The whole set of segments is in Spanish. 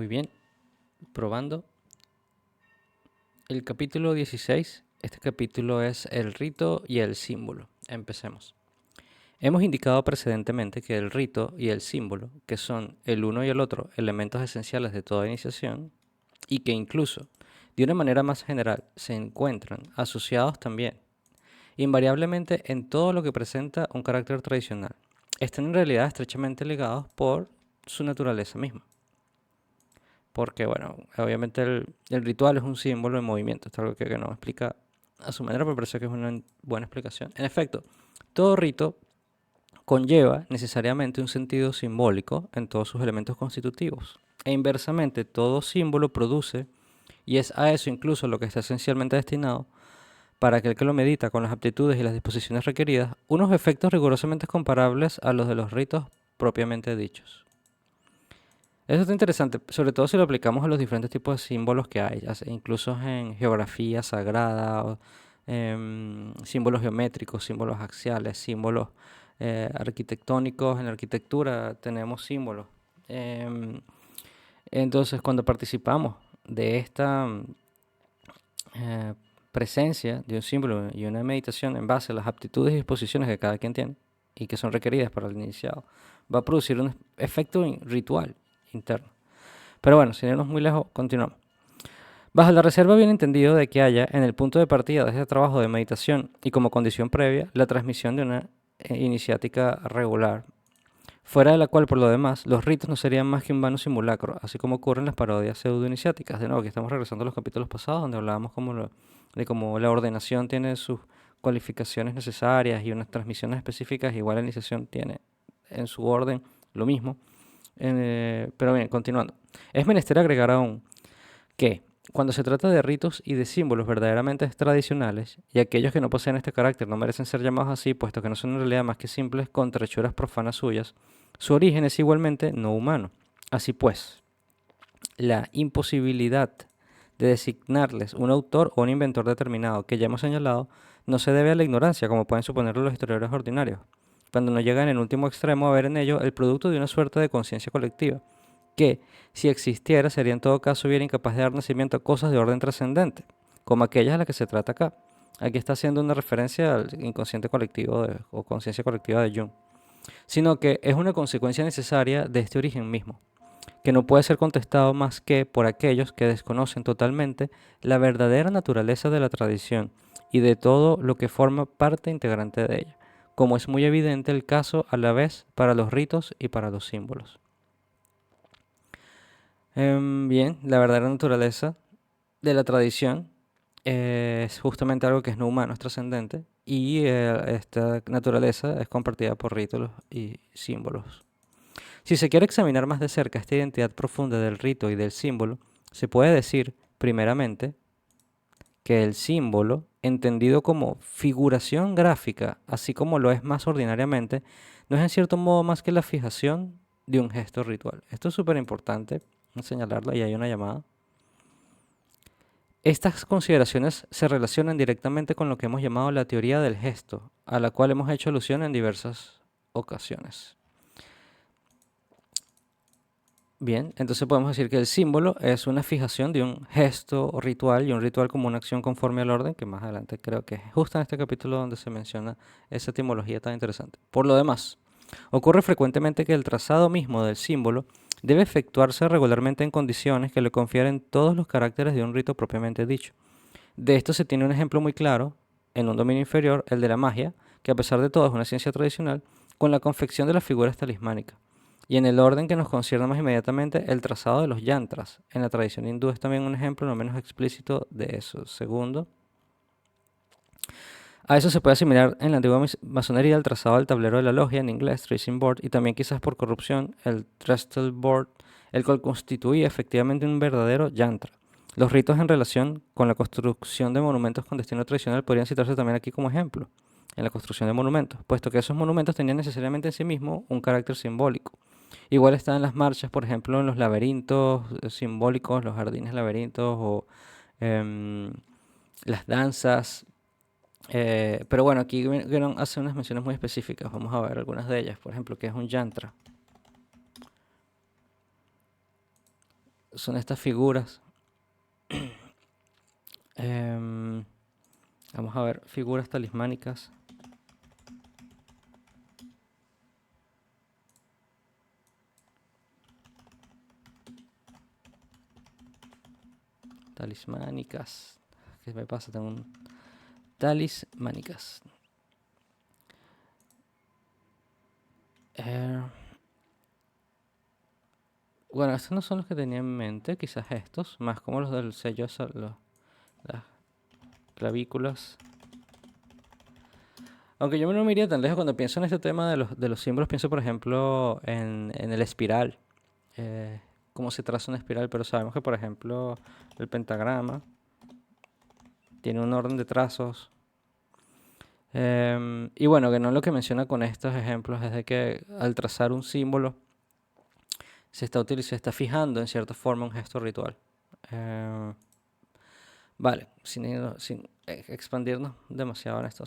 Muy bien, probando. El capítulo 16. Este capítulo es el rito y el símbolo. Empecemos. Hemos indicado precedentemente que el rito y el símbolo, que son el uno y el otro elementos esenciales de toda iniciación, y que incluso, de una manera más general, se encuentran asociados también, invariablemente en todo lo que presenta un carácter tradicional, están en realidad estrechamente ligados por su naturaleza misma. Porque, bueno, obviamente el ritual es un símbolo de movimiento. Esto es algo que no explica a su manera, pero parece que es una buena explicación. En efecto, todo rito conlleva necesariamente un sentido simbólico en todos sus elementos constitutivos. E inversamente, todo símbolo produce, y es a eso incluso lo que está esencialmente destinado, para aquel que lo medita con las aptitudes y las disposiciones requeridas, unos efectos rigurosamente comparables a los de los ritos propiamente dichos. Eso está interesante, sobre todo si lo aplicamos a los diferentes tipos de símbolos que hay, incluso en geografía sagrada, símbolos geométricos, símbolos axiales, símbolos arquitectónicos. En la arquitectura tenemos símbolos. Em, entonces, cuando participamos de esta eh, presencia de un símbolo y una meditación en base a las aptitudes y disposiciones que cada quien tiene y que son requeridas para el iniciado, va a producir un efecto ritual interno. Pero bueno, sin irnos muy lejos, continuamos. Bajo la reserva bien entendido de que haya en el punto de partida de este trabajo de meditación y como condición previa la transmisión de una iniciática regular, fuera de la cual por lo demás los ritos no serían más que un vano simulacro, así como ocurre en las parodias pseudo-iniciáticas. De nuevo, aquí estamos regresando a los capítulos pasados donde hablábamos de cómo la ordenación tiene sus cualificaciones necesarias y unas transmisiones específicas, igual la iniciación tiene en su orden lo mismo. Pero bien, continuando. Es menester agregar aún que, cuando se trata de ritos y de símbolos verdaderamente tradicionales, y aquellos que no poseen este carácter no merecen ser llamados así, puesto que no son en realidad más que simples contrahechuras profanas suyas, su origen es igualmente no humano. Así pues, la imposibilidad de designarles un autor o un inventor determinado que ya hemos señalado no se debe a la ignorancia, como pueden suponerlo los historiadores ordinarios, cuando no llegan en último extremo a ver en ello el producto de una suerte de conciencia colectiva, que, si existiera, sería en todo caso bien incapaz de dar nacimiento a cosas de orden trascendente, como aquellas a las que se trata acá. Aquí está haciendo una referencia al inconsciente colectivo o conciencia colectiva de Jung, sino que es una consecuencia necesaria de este origen mismo, que no puede ser contestado más que por aquellos que desconocen totalmente la verdadera naturaleza de la tradición y de todo lo que forma parte integrante de ella, como es muy evidente el caso a la vez para los ritos y para los símbolos. Bien, la verdadera naturaleza de la tradición es justamente algo que es no humano, es trascendente, y esta naturaleza es compartida por ritos y símbolos. Si se quiere examinar más de cerca esta identidad profunda del rito y del símbolo, se puede decir, primeramente, que el símbolo, entendido como figuración gráfica, así como lo es más ordinariamente, no es en cierto modo más que la fijación de un gesto ritual. Esto es súper importante señalarlo, y hay una llamada. Estas consideraciones se relacionan directamente con lo que hemos llamado la teoría del gesto, a la cual hemos hecho alusión en diversas ocasiones. Bien, entonces podemos decir que el símbolo es una fijación de un gesto o ritual, y un ritual como una acción conforme al orden, que más adelante creo que es justo en este capítulo donde se menciona esa etimología tan interesante. Por lo demás, ocurre frecuentemente que el trazado mismo del símbolo debe efectuarse regularmente en condiciones que le confieren todos los caracteres de un rito propiamente dicho. De esto se tiene un ejemplo muy claro en un dominio inferior, el de la magia, que a pesar de todo es una ciencia tradicional, con la confección de las figuras talismánicas. Y en el orden que nos concierne más inmediatamente, el trazado de los yantras. En la tradición hindú es también un ejemplo no menos explícito de eso. Segundo, a eso se puede asimilar en la antigua masonería el trazado del tablero de la logia, en inglés, tracing board, y también quizás por corrupción, el trestle board, el cual constituía efectivamente un verdadero yantra. Los ritos en relación con la construcción de monumentos con destino tradicional podrían citarse también aquí como ejemplo, en la construcción de monumentos, puesto que esos monumentos tenían necesariamente en sí mismos un carácter simbólico. Igual está en las marchas, por ejemplo, en los laberintos simbólicos, los jardines laberintos o em, las danzas. Pero bueno, aquí Guénon hace unas menciones muy específicas. Vamos a ver algunas de ellas. Por ejemplo, ¿qué es un yantra? son estas figuras. Vamos a ver figuras talismánicas. Talismánicas. ¿Qué me pasa? Tengo un talismánicas. Bueno, estos no son los que tenía en mente, quizás estos, más como los del sello, las clavículas. Aunque yo no me iría tan lejos cuando pienso en este tema de los símbolos, pienso por ejemplo en el espiral, cómo se traza una espiral, pero sabemos que por ejemplo el pentagrama tiene un orden de trazos. Y bueno, que no lo que menciona con estos ejemplos es de que al trazar un símbolo se está fijando en cierta forma un gesto ritual. Vale, sin expandirnos demasiado en esto,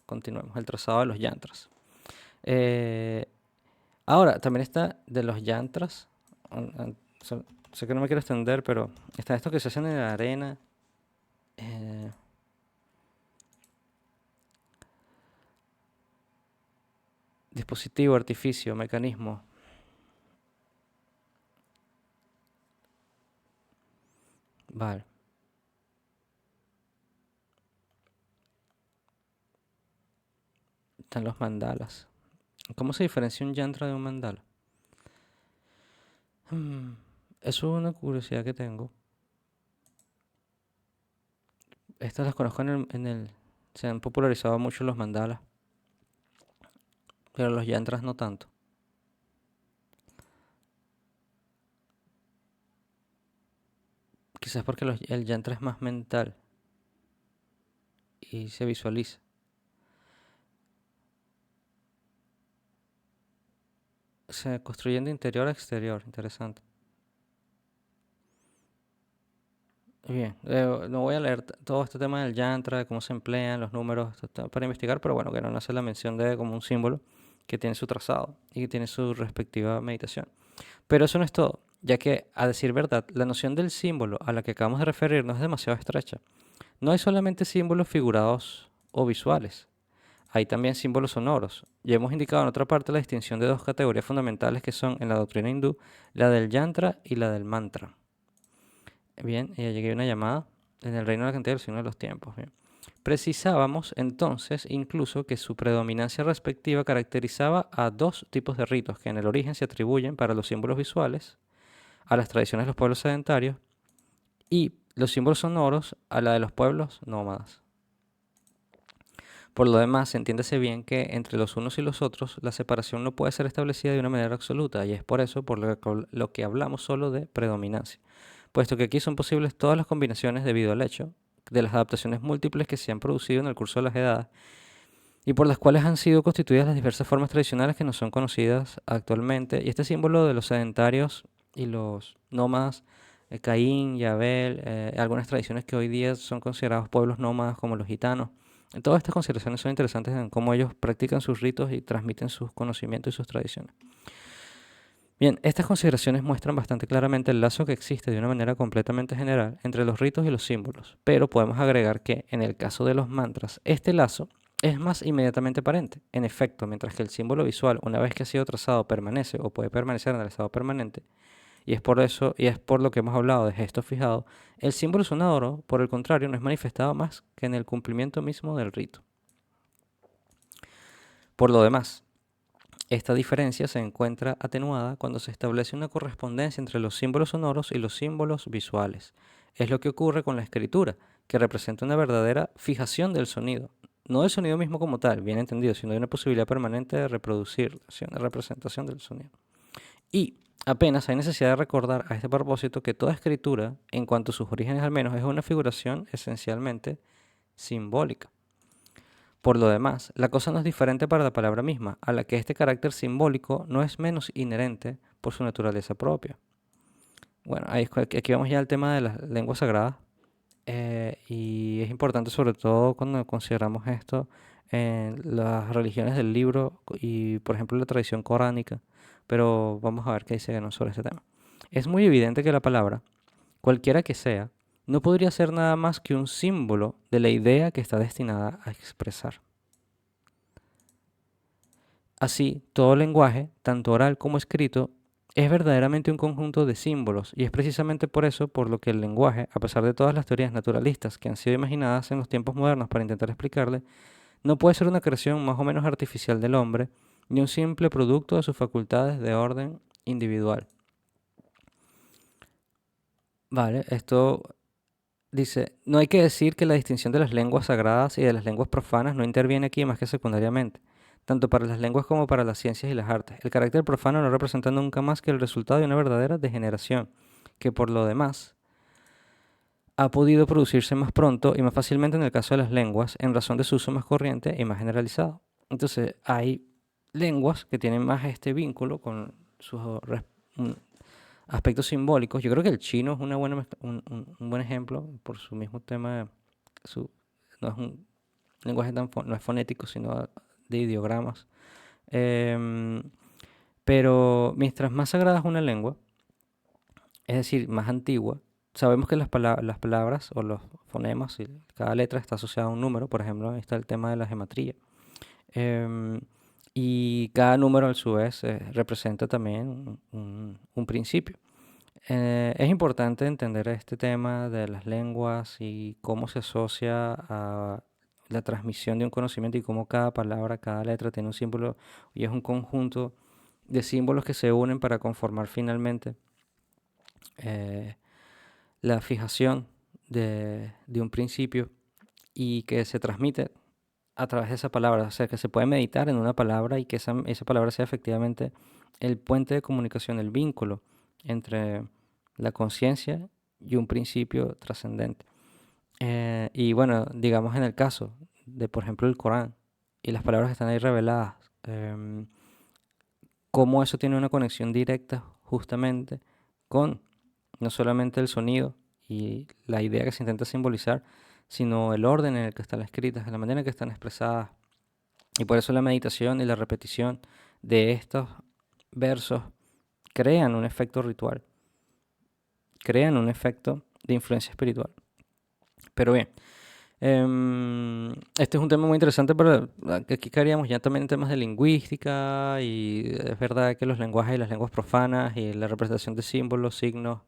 continuemos. El trazado de los yantras. Ahora, también está de los yantras. Sé que no me quiero extender, pero está esto que se hacen en la arena. Dispositivo, artificio, mecanismo. Vale. Están los mandalas. ¿Cómo se diferencia un yantra de un mandala? Eso es una curiosidad que tengo. Estas las conozco se han popularizado mucho los mandalas, pero los yantras no tanto. Quizás porque el yantra es más mental y se visualiza. Se construyen de interior a exterior, interesante. Bien, no voy a leer todo este tema del yantra, de cómo se emplean los números para investigar, pero bueno, que no hace la mención de como un símbolo que tiene su trazado y que tiene su respectiva meditación. Pero eso no es todo, ya que, a decir verdad, la noción del símbolo a la que acabamos de referirnos es demasiado estrecha. No hay solamente símbolos figurados o visuales, hay también símbolos sonoros. Ya hemos indicado en otra parte la distinción de dos categorías fundamentales que son en la doctrina hindú, la del yantra y la del mantra. Bien, ya llegué a una llamada en el reino de la cantidad del signo de los tiempos. Bien. Precisábamos entonces incluso que su predominancia respectiva caracterizaba a dos tipos de ritos que en el origen se atribuyen para los símbolos visuales a las tradiciones de los pueblos sedentarios y los símbolos sonoros a la de los pueblos nómadas. Por lo demás, entiéndase bien que entre los unos y los otros la separación no puede ser establecida de una manera absoluta y es por eso por lo que hablamos solo de predominancia, puesto que aquí son posibles todas las combinaciones debido al hecho de las adaptaciones múltiples que se han producido en el curso de las edades y por las cuales han sido constituidas las diversas formas tradicionales que nos son conocidas actualmente. Y este símbolo de los sedentarios y los nómadas, Caín y Abel, algunas tradiciones que hoy día son considerados pueblos nómadas como los gitanos. Todas estas consideraciones son interesantes en cómo ellos practican sus ritos y transmiten sus conocimientos y sus tradiciones. Bien, estas consideraciones muestran bastante claramente el lazo que existe de una manera completamente general entre los ritos y los símbolos, pero podemos agregar que, en el caso de los mantras, este lazo es más inmediatamente aparente. En efecto, mientras que el símbolo visual, una vez que ha sido trazado, permanece o puede permanecer en el estado permanente, y es por eso, y es por lo que hemos hablado de gesto fijado, el símbolo sonoro, por el contrario, no es manifestado más que en el cumplimiento mismo del rito. Por lo demás, esta diferencia se encuentra atenuada cuando se establece una correspondencia entre los símbolos sonoros y los símbolos visuales. Es lo que ocurre con la escritura, que representa una verdadera fijación del sonido. No del sonido mismo como tal, bien entendido, sino de una posibilidad permanente de reproducir, una representación del sonido. Y apenas hay necesidad de recordar a este propósito que toda escritura, en cuanto a sus orígenes al menos, es una figuración esencialmente simbólica. Por lo demás, la cosa no es diferente para la palabra misma, a la que este carácter simbólico no es menos inherente por su naturaleza propia. Bueno, aquí vamos ya al tema de las lenguas sagradas, y es importante sobre todo cuando consideramos esto en las religiones del libro y por ejemplo la tradición coránica, pero vamos a ver qué dice Ganón sobre este tema. Es muy evidente que la palabra, cualquiera que sea, no podría ser nada más que un símbolo de la idea que está destinada a expresar. Así, todo lenguaje, tanto oral como escrito, es verdaderamente un conjunto de símbolos, y es precisamente por eso por lo que el lenguaje, a pesar de todas las teorías naturalistas que han sido imaginadas en los tiempos modernos para intentar explicarle, no puede ser una creación más o menos artificial del hombre, ni un simple producto de sus facultades de orden individual. Vale, esto dice, no hay que decir que la distinción de las lenguas sagradas y de las lenguas profanas no interviene aquí más que secundariamente, tanto para las lenguas como para las ciencias y las artes. El carácter profano no representa nunca más que el resultado de una verdadera degeneración, que por lo demás ha podido producirse más pronto y más fácilmente en el caso de las lenguas, en razón de su uso más corriente y más generalizado. Entonces, hay lenguas que tienen más este vínculo con sus aspectos simbólicos. Yo creo que el chino es un buen ejemplo por su mismo tema. Su, no es un lenguaje no es fonético, sino de ideogramas. Em, pero mientras más sagrada es una lengua, es decir, más antigua, sabemos que las palabras o los fonemas, y cada letra está asociada a un número. Por ejemplo, ahí está el tema de la gematría. Em, y cada número, a su vez, representa también un principio. Es importante entender este tema de las lenguas y cómo se asocia a la transmisión de un conocimiento y cómo cada palabra, cada letra tiene un símbolo y es un conjunto de símbolos que se unen para conformar finalmente eh, la fijación de un principio y que se transmite a través de esa palabra. O sea, que se puede meditar en una palabra y que esa palabra sea efectivamente el puente de comunicación, el vínculo entre la conciencia y un principio trascendente. Y bueno, digamos en el caso de, por ejemplo, el Corán y las palabras que están ahí reveladas, cómo eso tiene una conexión directa justamente con no solamente el sonido y la idea que se intenta simbolizar, sino el orden en el que están escritas, la manera en que están expresadas. Y por eso la meditación y la repetición de estos versos crean un efecto ritual, crean un efecto de influencia espiritual. Pero bien, este es un tema muy interesante, pero aquí caeríamos ya también en temas de lingüística, y es verdad que los lenguajes y las lenguas profanas y la representación de símbolos, signos,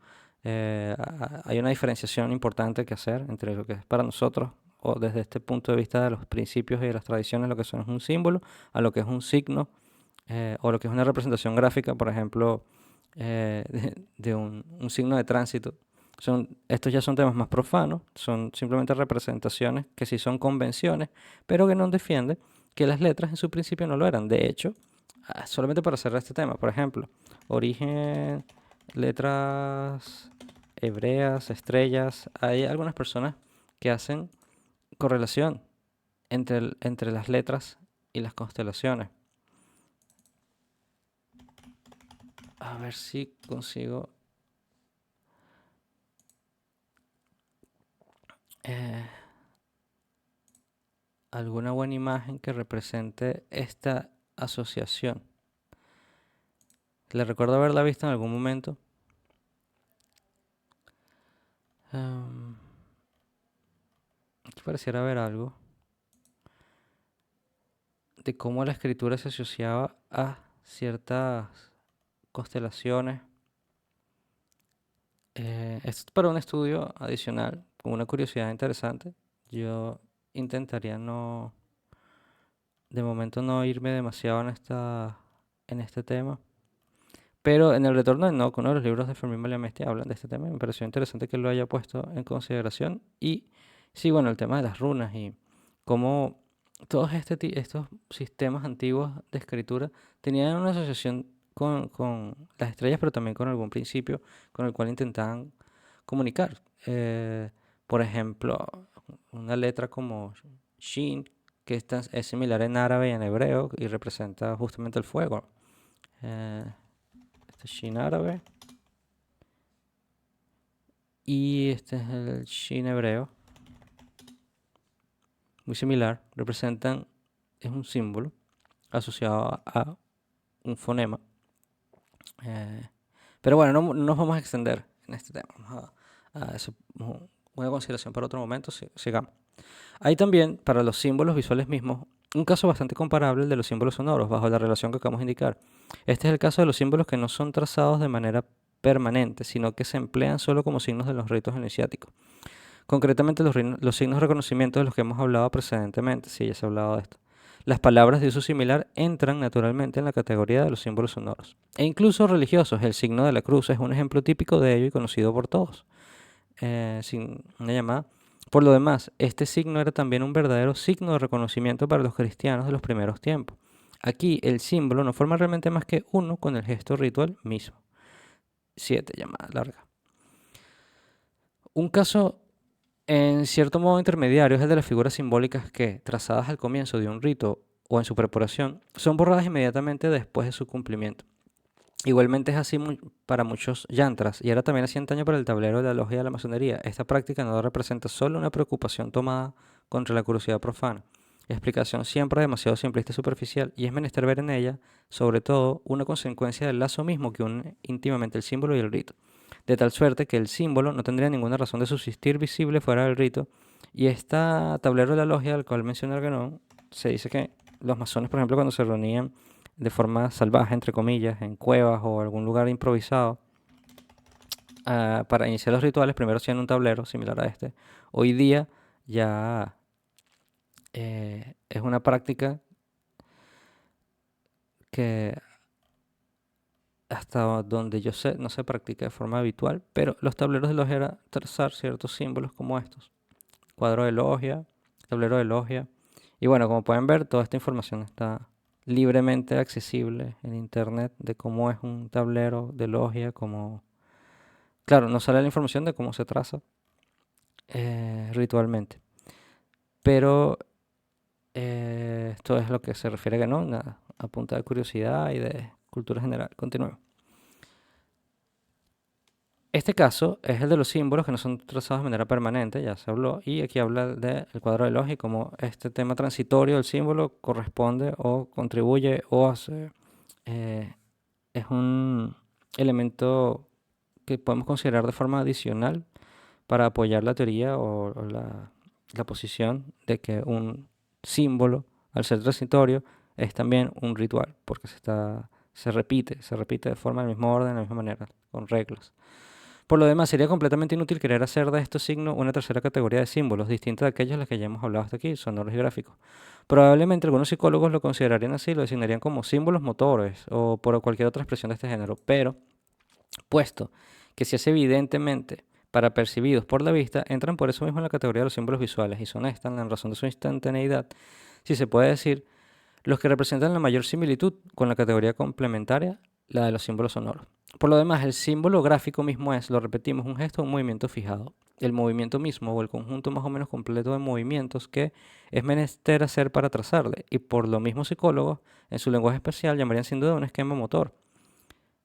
hay una diferenciación importante que hacer entre lo que es para nosotros, o desde este punto de vista de los principios y de las tradiciones, lo que son un símbolo, a lo que es un signo, o lo que es una representación gráfica, por ejemplo, de un signo de tránsito. Estos ya son temas más profanos, son simplemente representaciones que sí son convenciones, pero que no defienden que las letras en su principio no lo eran. De hecho, solamente para cerrar este tema, por ejemplo, origen, letras hebreas, estrellas, hay algunas personas que hacen correlación entre las letras y las constelaciones. A ver si consigo eh, alguna buena imagen que represente esta asociación. Le recuerdo haberla visto en algún momento. Aquí pareciera haber algo de cómo la escritura se asociaba a ciertas constelaciones. Esto es para un estudio adicional, con una curiosidad interesante. Yo intentaría de momento no irme demasiado en este tema. Pero en el retorno del Enoch, uno de los libros de Fermín Magliamesti hablan de este tema y me pareció interesante que lo haya puesto en consideración. Y sí, bueno, el tema de las runas y cómo todos estos sistemas antiguos de escritura tenían una asociación con las estrellas, pero también con algún principio con el cual intentaban comunicar. Por ejemplo, una letra como Shin, que es similar en árabe y en hebreo y representa justamente el fuego. Este es Shin árabe y este es el Shin hebreo. Muy similar, es un símbolo asociado a un fonema. Pero bueno, no nos vamos a extender en este tema. Vamos Eso es una consideración para otro momento, sigamos. Hay también, para los símbolos visuales mismos, un caso bastante comparable al de los símbolos sonoros, bajo la relación que acabamos de indicar. Este es el caso de los símbolos que no son trazados de manera permanente, sino que se emplean solo como signos de los ritos iniciáticos. Concretamente los signos de reconocimiento de los que hemos hablado precedentemente, sí, ya se ha hablado de esto. Las palabras de uso similar entran naturalmente en la categoría de los símbolos sonoros. E incluso religiosos, el signo de la cruz es un ejemplo típico de ello y conocido por todos. Sin una llamada. Por lo demás, este signo era también un verdadero signo de reconocimiento para los cristianos de los primeros tiempos. Aquí el símbolo no forma realmente más que uno con el gesto ritual mismo. 7, llamada larga. Un caso en cierto modo intermediario es el de las figuras simbólicas que, trazadas al comienzo de un rito o en su preparación, son borradas inmediatamente después de su cumplimiento. Igualmente es así para muchos yantras, y era también así antaño para el tablero de la logia de la masonería. Esta práctica no representa solo una preocupación tomada contra la curiosidad profana, explicación siempre demasiado simplista y superficial, y es menester ver en ella, sobre todo, una consecuencia del lazo mismo que une íntimamente el símbolo y el rito, de tal suerte que el símbolo no tendría ninguna razón de subsistir visible fuera del rito, y esta tablero de la logia, al cual menciona Arganón, se dice que los masones, por ejemplo, cuando se reunían de forma salvaje, entre comillas, en cuevas o algún lugar improvisado, para iniciar los rituales, primero hacían un tablero similar a este. Hoy día ya es una práctica que hasta donde yo sé no se practica de forma habitual, pero los tableros de logia era trazar ciertos símbolos como estos. Cuadro de logia, tablero de logia. Y bueno, como pueden ver, toda esta información está libremente accesible en internet de cómo es un tablero de logia, como claro, no sale la información de cómo se traza ritualmente. Pero esto es lo que se refiere a que no, nada, a punta de curiosidad y de cultura general. Continuemos. Este caso es el de los símbolos que no son trazados de manera permanente, ya se habló, y aquí habla del cuadro de logia y cómo este tema transitorio del símbolo corresponde o contribuye o hace, es un elemento que podemos considerar de forma adicional para apoyar la teoría o la posición de que un símbolo, al ser transitorio, es también un ritual, porque se repite de forma, del mismo orden, de la misma manera, con reglas. Por lo demás, sería completamente inútil querer hacer de estos signos una tercera categoría de símbolos, distinta de aquellos de los que ya hemos hablado hasta aquí, sonoros y gráficos. Probablemente algunos psicólogos lo considerarían así, lo designarían como símbolos motores o por cualquier otra expresión de este género, pero puesto que se hace evidentemente para percibidos por la vista, entran por eso mismo en la categoría de los símbolos visuales y son estas, en razón de su instantaneidad, si se puede decir, los que representan la mayor similitud con la categoría complementaria, la de los símbolos sonoros. Por lo demás, el símbolo gráfico mismo es, lo repetimos, un gesto o un movimiento fijado. El movimiento mismo o el conjunto más o menos completo de movimientos que es menester hacer para trazarle, y por lo mismo psicólogos, en su lenguaje especial, llamarían sin duda un esquema motor.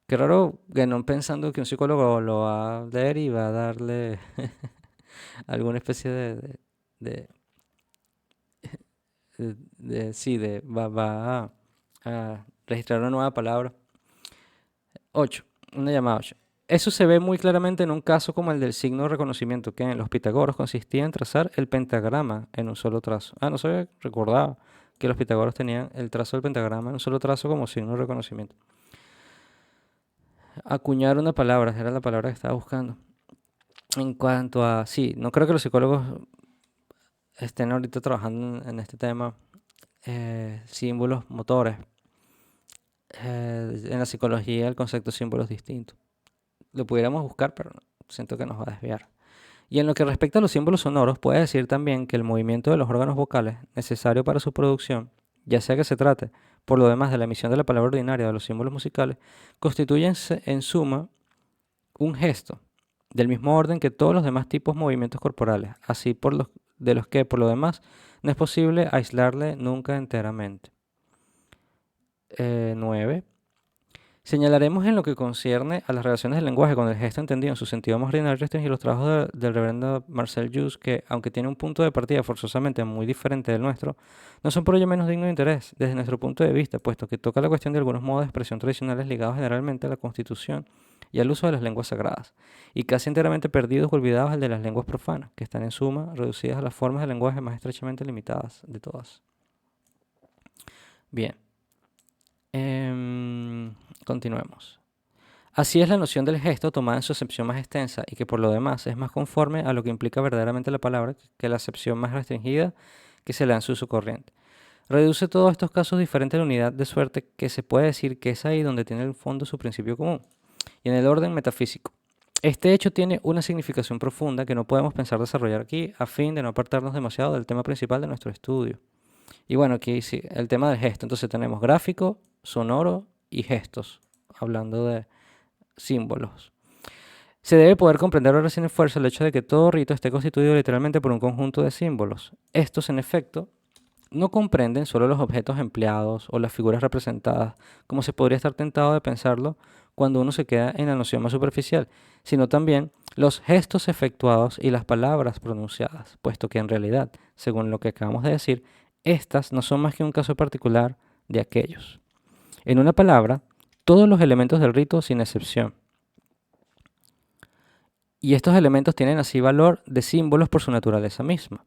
Qué raro que no pensando que un psicólogo lo va a leer y va a darle alguna especie de, sí, va a registrar una nueva palabra. 8, una llamada 8. Eso se ve muy claramente en un caso como el del signo de reconocimiento, que en los Pitágoras consistía en trazar el pentagrama en un solo trazo. No se recordaba que los Pitágoras tenían el trazo del pentagrama en un solo trazo como signo de reconocimiento. Acuñar una palabra, era la palabra que estaba buscando. En cuanto a, sí, no creo que los psicólogos estén ahorita trabajando en este tema, símbolos motores. En la psicología el concepto de símbolo es distinto. Lo pudiéramos buscar, pero siento que nos va a desviar. Y en lo que respecta a los símbolos sonoros, puede decir también que el movimiento de los órganos vocales necesario para su producción, ya sea que se trate, por lo demás, de la emisión de la palabra ordinaria de los símbolos musicales, constituye en suma un gesto, del mismo orden que todos los demás tipos de movimientos corporales, así de los que, por lo demás, no es posible aislarle nunca enteramente. 9. Señalaremos en lo que concierne a las relaciones del lenguaje con el gesto entendido en su sentido más ordinario restringido y los trabajos del reverendo Marcel Jus, que, aunque tiene un punto de partida forzosamente muy diferente del nuestro, no son por ello menos dignos de interés desde nuestro punto de vista, puesto que toca la cuestión de algunos modos de expresión tradicionales ligados generalmente a la constitución y al uso de las lenguas sagradas, y casi enteramente perdidos o olvidados el de las lenguas profanas, que están en suma reducidas a las formas de lenguaje más estrechamente limitadas de todas. Bien. Continuemos. Así es la noción del gesto tomada en su acepción más extensa y que por lo demás es más conforme a lo que implica verdaderamente la palabra que la acepción más restringida que se le da en su uso corriente. Reduce todos estos casos diferentes a la unidad de suerte que se puede decir que es ahí donde tiene el fondo su principio común y en el orden metafísico. Este hecho tiene una significación profunda que no podemos pensar desarrollar aquí a fin de no apartarnos demasiado del tema principal de nuestro estudio. Y bueno, aquí sí, el tema del gesto. Entonces tenemos gráfico, sonoro y gestos, hablando de símbolos. Se debe poder comprender ahora sin esfuerzo el hecho de que todo rito esté constituido literalmente por un conjunto de símbolos. Estos, en efecto, no comprenden solo los objetos empleados o las figuras representadas, como se podría estar tentado de pensarlo cuando uno se queda en la noción más superficial, sino también los gestos efectuados y las palabras pronunciadas, puesto que en realidad, según lo que acabamos de decir, estas no son más que un caso particular de aquellos. En una palabra, todos los elementos del rito sin excepción. Y estos elementos tienen así valor de símbolos por su naturaleza misma,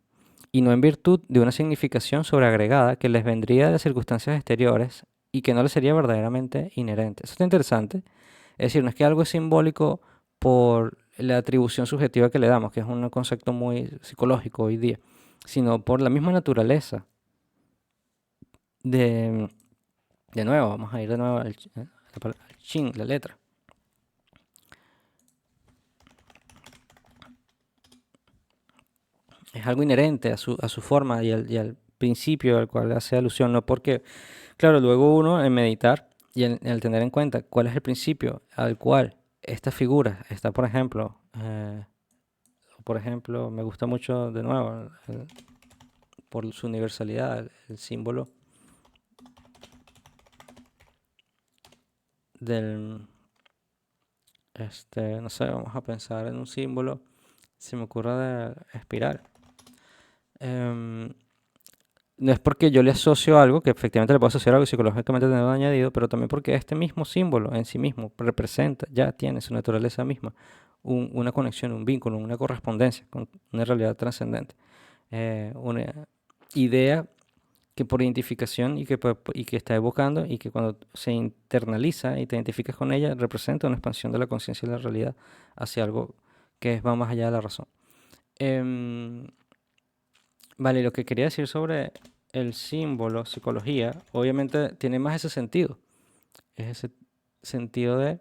y no en virtud de una significación sobreagregada que les vendría de las circunstancias exteriores y que no les sería verdaderamente inherente. Eso está interesante. Es decir, no es que algo es simbólico por la atribución subjetiva que le damos, que es un concepto muy psicológico hoy día, sino por la misma naturaleza de, de nuevo, vamos a ir de nuevo al chin, la letra. Es algo inherente a su forma y al principio al cual hace alusión, no porque, claro, luego uno en meditar y en el tener en cuenta cuál es el principio al cual esta figura está, por ejemplo, me gusta mucho de nuevo, por su universalidad, el símbolo del, no sé, vamos a pensar en un símbolo, se me ocurre de espiral. No es porque yo le asocio algo, que efectivamente le puedo asociar algo psicológicamente tenerlo añadido, pero también porque este mismo símbolo en sí mismo representa, ya tiene su naturaleza misma, una conexión, un vínculo, una correspondencia con una realidad trascendente. Una idea que por identificación y que está evocando y que cuando se internaliza y te identificas con ella, representa una expansión de la conciencia y la realidad hacia algo que va más allá de la razón. Vale, lo que quería decir sobre el símbolo, psicología, obviamente tiene más ese sentido. Es ese sentido de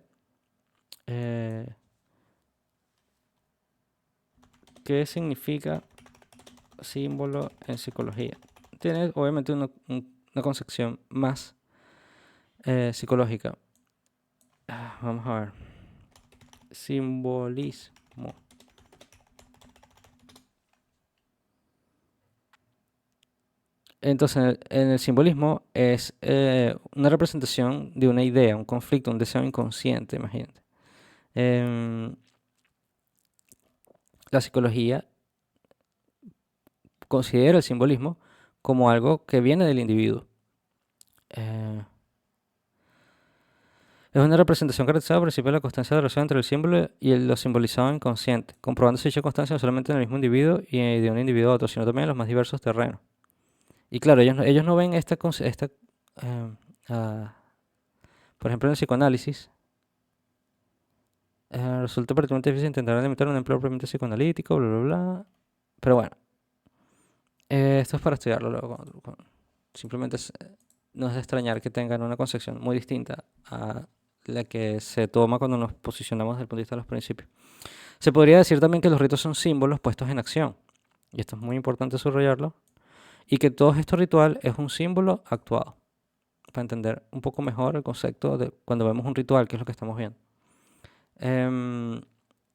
qué significa símbolo en psicología. Tiene obviamente una concepción más psicológica. Vamos a ver. Simbolismo. Entonces, en el simbolismo es una representación de una idea, un conflicto, un deseo inconsciente, imagínate. La psicología considera el simbolismo como algo que viene del individuo. Es una representación caracterizada por el principio de la constancia de la relación entre el símbolo y lo simbolizado inconsciente, comprobándose dicha constancia no solamente en el mismo individuo y de un individuo a otro, sino también en los más diversos terrenos. Y claro, ellos no ven por ejemplo, en el psicoanálisis, resulta particularmente difícil intentar delimitar un empleo propiamente psicoanalítico, bla, bla, bla. Pero bueno, esto es para estudiarlo luego. Simplemente no es de extrañar que tengan una concepción muy distinta a la que se toma cuando nos posicionamos desde el punto de vista de los principios. Se podría decir también que los ritos son símbolos puestos en acción, y esto es muy importante subrayarlo, y que todo gesto ritual es un símbolo actuado, para entender un poco mejor el concepto de cuando vemos un ritual, qué es lo que estamos viendo.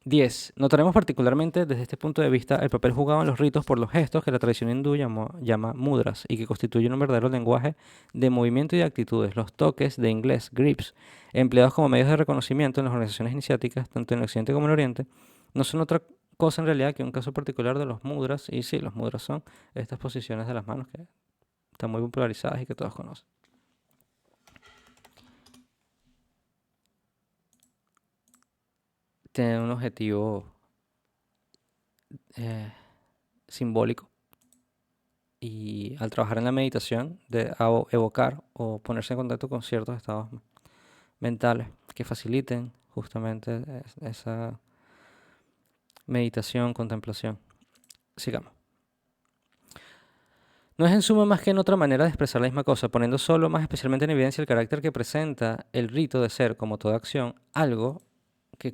10. Notaremos particularmente desde este punto de vista el papel jugado en los ritos por los gestos que la tradición hindú llama mudras y que constituyen un verdadero lenguaje de movimiento y de actitudes. Los toques, de inglés, grips, empleados como medios de reconocimiento en las organizaciones iniciáticas, tanto en el occidente como en el oriente, no son otra cosa en realidad que un caso particular de los mudras. Y sí, los mudras son estas posiciones de las manos que están muy popularizadas y que todos conocen. Tienen un objetivo simbólico y al trabajar en la meditación de evocar o ponerse en contacto con ciertos estados mentales que faciliten justamente esa meditación, contemplación. Sigamos. No es en suma más que en otra manera de expresar la misma cosa, poniendo solo más especialmente en evidencia el carácter que presenta el rito de ser, como toda acción, algo que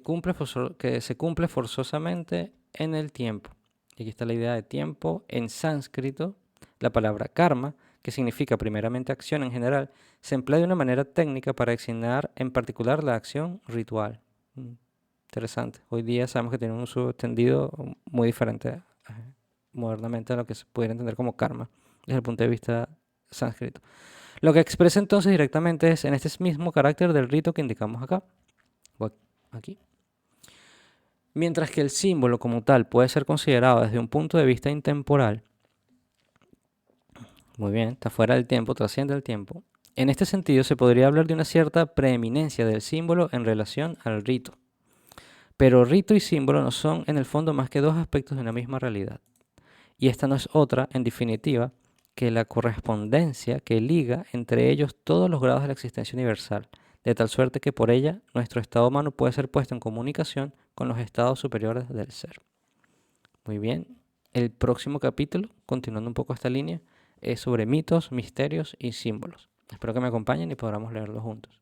se cumple forzosamente en el tiempo. Y aquí está la idea de tiempo en sánscrito. La palabra karma, que significa primeramente acción en general, se emplea de una manera técnica para designar en particular la acción ritual. Interesante. Hoy día sabemos que tiene un uso extendido muy diferente modernamente a lo que se pudiera entender como karma desde el punto de vista sánscrito. Lo que expresa entonces directamente es en este mismo carácter del rito que indicamos acá, o aquí. Mientras que el símbolo como tal puede ser considerado desde un punto de vista intemporal, muy bien, está fuera del tiempo, trasciende el tiempo. En este sentido se podría hablar de una cierta preeminencia del símbolo en relación al rito. Pero rito y símbolo no son en el fondo más que dos aspectos de una misma realidad. Y esta no es otra, en definitiva, que la correspondencia que liga entre ellos todos los grados de la existencia universal, de tal suerte que por ella nuestro estado humano puede ser puesto en comunicación con los estados superiores del ser. Muy bien, el próximo capítulo, continuando un poco esta línea, es sobre mitos, misterios y símbolos. Espero que me acompañen y podamos leerlo juntos.